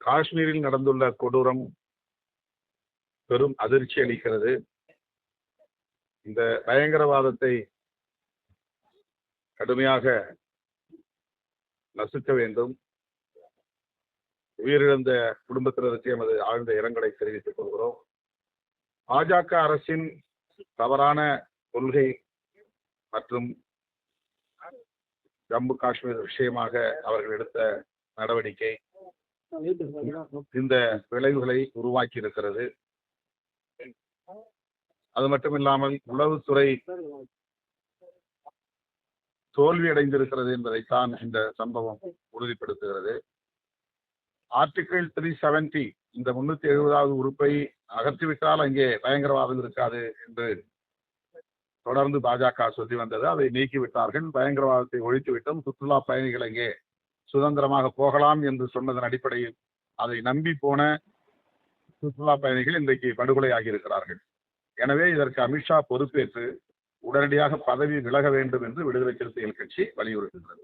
காஷ்மீரில் நடந்துள்ள கொடூரம் பெரும் அதிர்ச்சி அளிக்கிறது. இந்த பயங்கரவாதத்தை கடுமையாக நசுக்க வேண்டும். உயிரிழந்த குடும்பத்தினருக்கு எமது ஆழ்ந்த இரங்கலை தெரிவித்துக் கொள்கிறோம். பாஜக அரசின் தவறான கொள்கை மற்றும் ஜம்மு காஷ்மீர் விஷயமாக அவர்கள் எடுத்த நடவடிக்கை இந்த விளைவுகளை உருவாக்கி இருக்கிறது. அது மட்டுமில்லாமல் உளவுத்துறை தோல்வியடைந்திருக்கிறது என்பதைத்தான் இந்த சம்பவம் உறுதிப்படுத்துகிறது. ஆர்டிகிள் 370 இந்த 370வது உறுப்பை அகற்றிவிட்டால் அங்கே பயங்கரவாதம் இருக்காது என்று தொடர்ந்து பாஜக சொல்லி வந்தது. அதை நீக்கிவிட்டார்கள். பயங்கரவாதத்தை ஒழித்துவிட்டோம், சுற்றுலா பயணிகள் அங்கே சுதந்திரமாக போகலாம் என்று சொன்னதன் அடிப்படையில் அதை நம்பி போன சுற்றுலா பயணிகள் இன்றைக்கு படுகொலையாகி இருக்கிறார்கள். எனவே இதற்கு அமித்ஷா பொறுப்பேற்று உடனடியாக பதவி விலக வேண்டும் என்று விடுதலை சிறுத்தைகள் கட்சி வலியுறுத்துகிறது.